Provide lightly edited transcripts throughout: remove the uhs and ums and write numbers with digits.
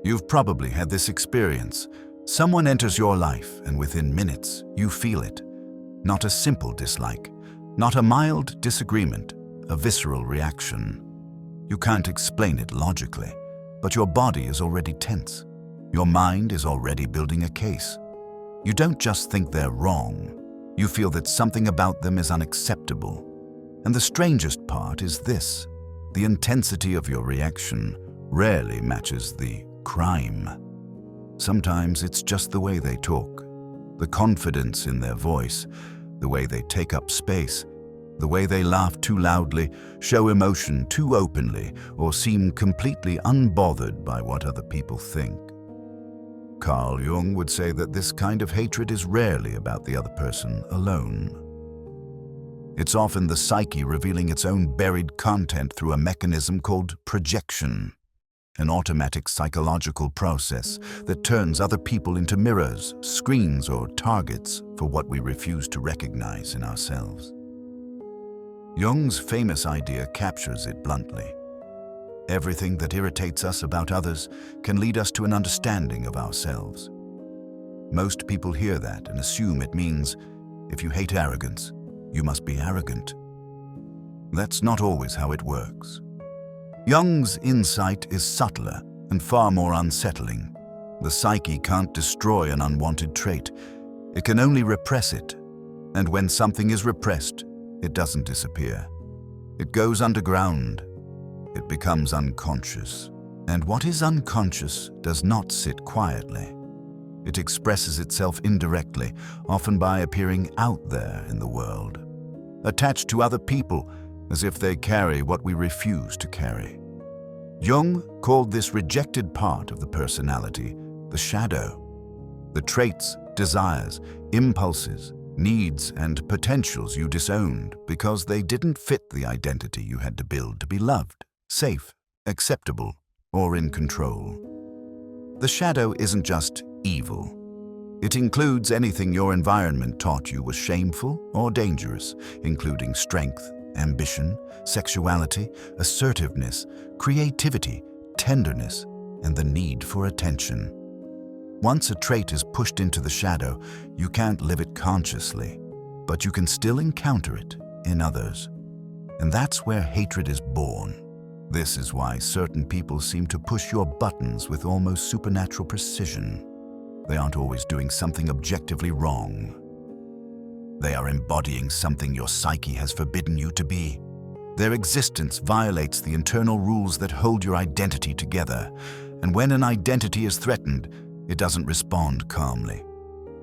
You've probably had this experience. Someone enters your life, and within minutes, you feel it. Not a simple dislike, not a mild disagreement, a visceral reaction. You can't explain it logically, but your body is already tense. Your mind is already building a case. You don't just think they're wrong. You feel that something about them is unacceptable. And the strangest part is this: the intensity of your reaction rarely matches the crime. Sometimes it's just the way they talk, the confidence in their voice, the way they take up space, the way they laugh too loudly, show emotion too openly, or seem completely unbothered by what other people think. Carl Jung would say that this kind of hatred is rarely about the other person alone. It's often the psyche revealing its own buried content through a mechanism called projection, an automatic psychological process that turns other people into mirrors, screens, or targets for what we refuse to recognize in ourselves. Jung's famous idea captures it bluntly. Everything that irritates us about others can lead us to an understanding of ourselves. Most people hear that and assume it means, if you hate arrogance, you must be arrogant. That's not always how it works. Jung's insight is subtler and far more unsettling. The psyche can't destroy an unwanted trait. It can only repress it. And when something is repressed, it doesn't disappear. It goes underground. It becomes unconscious. And what is unconscious does not sit quietly. It expresses itself indirectly, often by appearing out there in the world, attached to other people as if they carry what we refuse to carry. Jung called this rejected part of the personality the shadow. The traits, desires, impulses, needs, and potentials you disowned because they didn't fit the identity you had to build to be loved, safe, acceptable, or in control. The shadow isn't just evil. It includes anything your environment taught you was shameful or dangerous, including strength, ambition, sexuality, assertiveness, creativity, tenderness, and the need for attention. Once a trait is pushed into the shadow, you can't live it consciously, but you can still encounter it in others. And that's where hatred is born. This is why certain people seem to push your buttons with almost supernatural precision. They aren't always doing something objectively wrong. They are embodying something your psyche has forbidden you to be. Their existence violates the internal rules that hold your identity together. And when an identity is threatened, it doesn't respond calmly.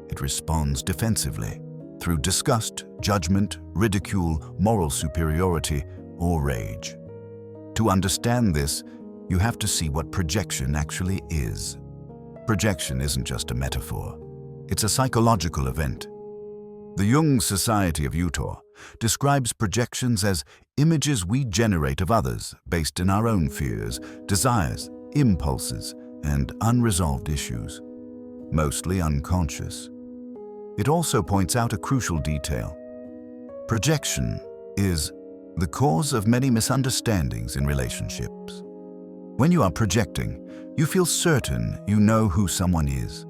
It responds defensively, through disgust, judgment, ridicule, moral superiority, or rage. To understand this, you have to see what projection actually is. Projection isn't just a metaphor. It's a psychological event. The Jung Society of Utah describes projections as images we generate of others based in our own fears, desires, impulses, and unresolved issues, mostly unconscious. It also points out a crucial detail. Projection is the cause of many misunderstandings in relationships. When you are projecting, you feel certain you know who someone is.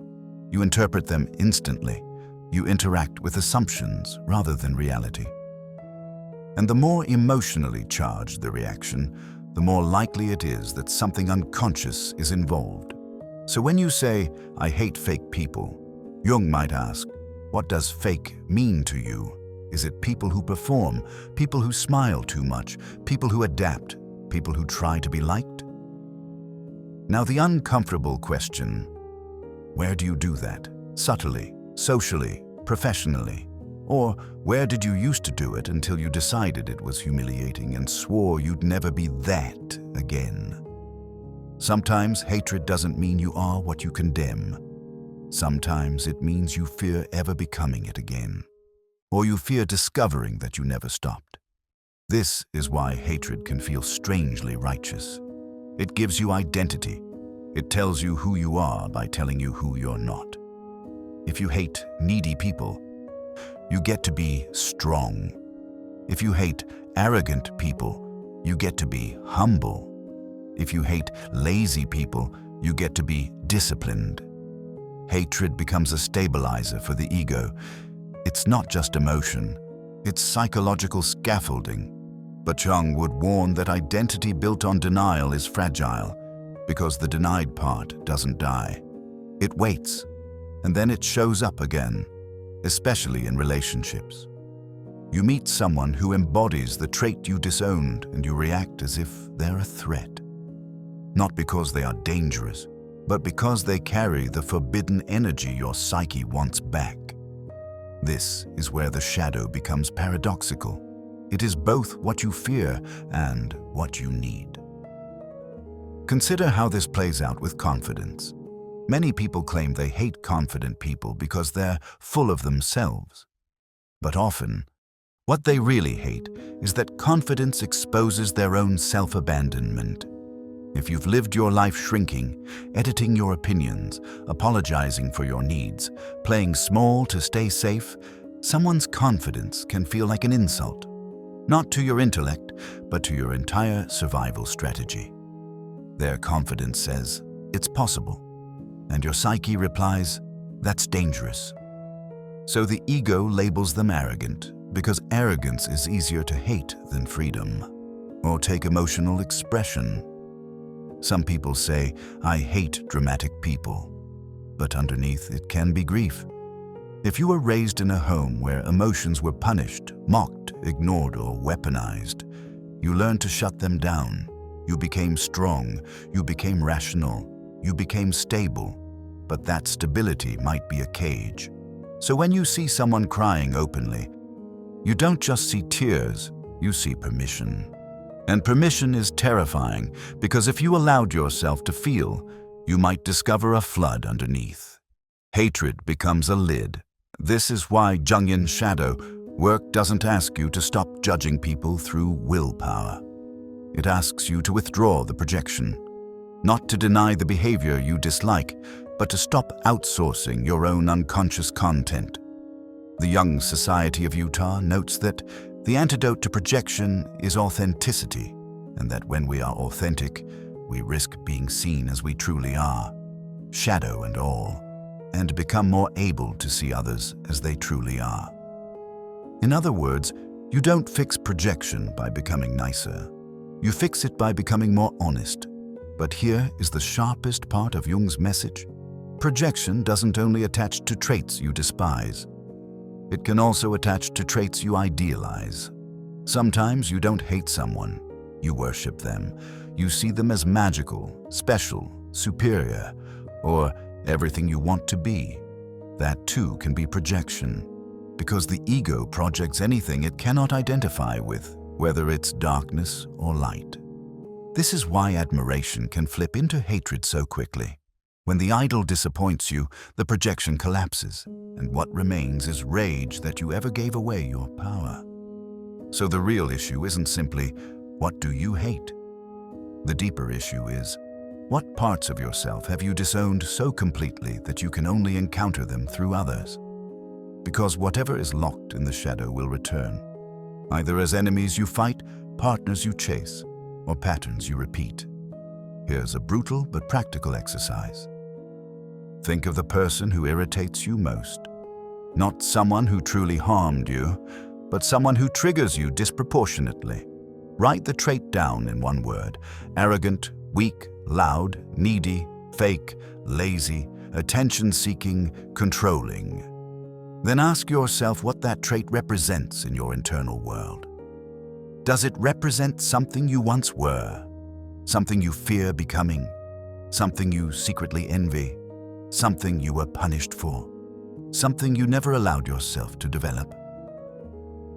You interpret them instantly. You interact with assumptions rather than reality. And the more emotionally charged the reaction, the more likely it is that something unconscious is involved. So when you say, "I hate fake people," Jung might ask, what does fake mean to you? Is it people who perform, people who smile too much, people who adapt, people who try to be liked? Now the uncomfortable question, where do you do that? Subtly, socially, professionally? Or where did you used to do it until you decided it was humiliating and swore you'd never be that again? Sometimes hatred doesn't mean you are what you condemn. Sometimes it means you fear ever becoming it again. Or you fear discovering that you never stopped. This is why hatred can feel strangely righteous. It gives you identity. It tells you who you are by telling you who you're not. If you hate needy people, you get to be strong. If you hate arrogant people, you get to be humble. If you hate lazy people, You get to be disciplined. Hatred becomes a stabilizer for the ego. It's not just emotion, it's psychological scaffolding. But Jung would warn that identity built on denial is fragile because the denied part doesn't die. It waits, and then it shows up again, especially in relationships. You meet someone who embodies the trait you disowned and you react as if they're a threat. Not because they are dangerous, but because they carry the forbidden energy your psyche wants back. This is where the shadow becomes paradoxical. It is both what you fear and what you need. Consider how this plays out with confidence. Many people claim they hate confident people because they're full of themselves. But often, what they really hate is that confidence exposes their own self-abandonment. If you've lived your life shrinking, editing your opinions, apologizing for your needs, playing small to stay safe, someone's confidence can feel like an insult. Not to your intellect, but to your entire survival strategy. Their confidence says, "It's possible." And your psyche replies, "That's dangerous." So the ego labels them arrogant, because arrogance is easier to hate than freedom. Or take emotional expression. Some people say, "I hate dramatic people," but underneath it can be grief. If you were raised in a home where emotions were punished, mocked, ignored, or weaponized, you learned to shut them down. You became strong, you became rational, you became stable, but that stability might be a cage. So when you see someone crying openly, you don't just see tears, you see permission. And permission is terrifying because if you allowed yourself to feel, you might discover a flood underneath. Hatred becomes a lid. This is why Jungian shadow work doesn't ask you to stop judging people through willpower. It asks you to withdraw the projection, not to deny the behavior you dislike, but to stop outsourcing your own unconscious content. The Jung Society of Utah notes that the antidote to projection is authenticity, and that when we are authentic, we risk being seen as we truly are, shadow and all, and become more able to see others as they truly are. In other words, you don't fix projection by becoming nicer. You fix it by becoming more honest. But here is the sharpest part of Jung's message. Projection doesn't only attach to traits you despise. It can also attach to traits you idealize. Sometimes you don't hate someone, you worship them. You see them as magical, special, superior, or everything you want to be. That too can be projection, because the ego projects anything it cannot identify with, whether it's darkness or light. This is why admiration can flip into hatred so quickly. When the idol disappoints you, the projection collapses, and what remains is rage that you ever gave away your power. So the real issue isn't simply, what do you hate? The deeper issue is, what parts of yourself have you disowned so completely that you can only encounter them through others? Because whatever is locked in the shadow will return, either as enemies you fight, partners you chase, or patterns you repeat. Here's a brutal but practical exercise. Think of the person who irritates you most. Not someone who truly harmed you, but someone who triggers you disproportionately. Write the trait down in one word: arrogant, weak, loud, needy, fake, lazy, attention-seeking, controlling. Then ask yourself what that trait represents in your internal world. Does it represent something you once were? Something you fear becoming? Something you secretly envy? Something you were punished for? Something you never allowed yourself to develop?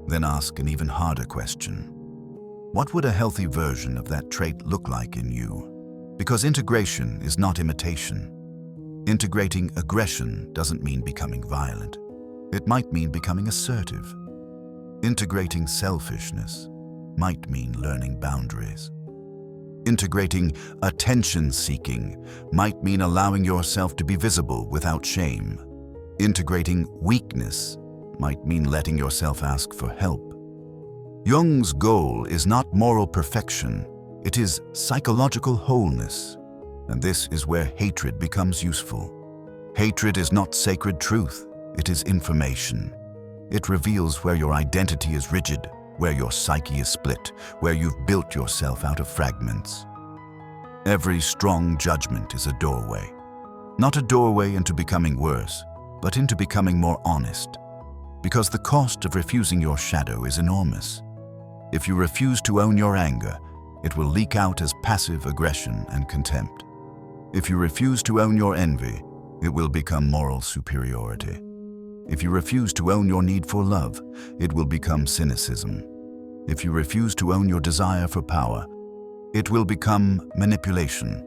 Then ask an even harder question. What would a healthy version of that trait look like in you? Because integration is not imitation. Integrating aggression doesn't mean becoming violent. It might mean becoming assertive. Integrating selfishness might mean learning boundaries. Integrating attention-seeking might mean allowing yourself to be visible without shame. Integrating weakness might mean letting yourself ask for help. Jung's goal is not moral perfection, it is psychological wholeness. And this is where hatred becomes useful. Hatred is not sacred truth, it is information. It reveals where your identity is rigid, where your psyche is split, where you've built yourself out of fragments. Every strong judgment is a doorway. Not a doorway into becoming worse, but into becoming more honest. Because the cost of refusing your shadow is enormous. If you refuse to own your anger, it will leak out as passive aggression and contempt. If you refuse to own your envy, it will become moral superiority. If you refuse to own your need for love, it will become cynicism. If you refuse to own your desire for power, it will become manipulation.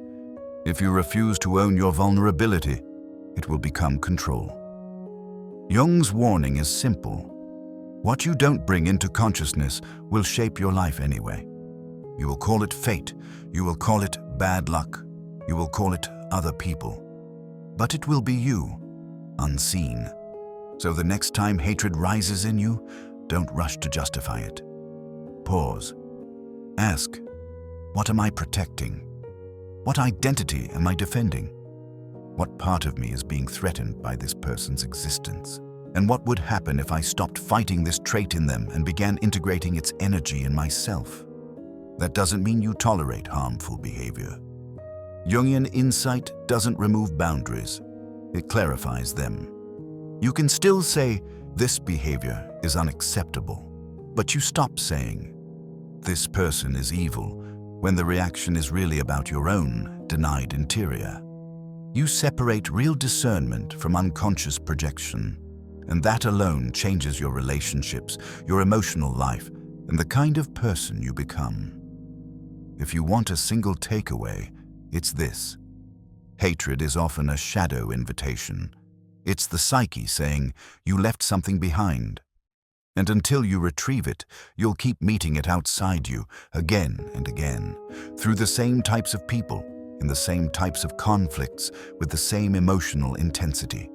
If you refuse to own your vulnerability, it will become control. Jung's warning is simple. What you don't bring into consciousness will shape your life anyway. You will call it fate, you will call it bad luck, you will call it other people. But it will be you, unseen. So the next time hatred rises in you, don't rush to justify it. Pause. Ask, what am I protecting? What identity am I defending? What part of me is being threatened by this person's existence? And what would happen if I stopped fighting this trait in them and began integrating its energy in myself? That doesn't mean you tolerate harmful behavior. Jungian insight doesn't remove boundaries, it clarifies them. You can still say, this behavior is unacceptable, but you stop saying, this person is evil, when the reaction is really about your own denied interior. You separate real discernment from unconscious projection, and that alone changes your relationships, your emotional life, and the kind of person you become. If you want a single takeaway, it's this. Hatred is often a shadow invitation. It's the psyche saying, you left something behind. And until you retrieve it, you'll keep meeting it outside you, again and again, through the same types of people, in the same types of conflicts, with the same emotional intensity.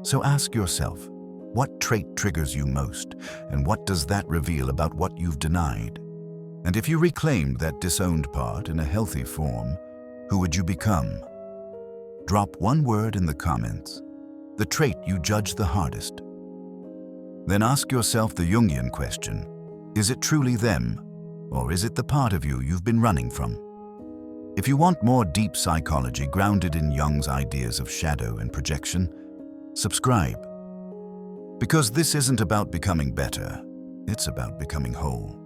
So ask yourself, what trait triggers you most, and what does that reveal about what you've denied? And if you reclaimed that disowned part in a healthy form, who would you become? Drop one word in the comments, the trait you judge the hardest. Then ask yourself the Jungian question, is it truly them, or is it the part of you you've been running from? If you want more deep psychology grounded in Jung's ideas of shadow and projection, subscribe. Because this isn't about becoming better, it's about becoming whole.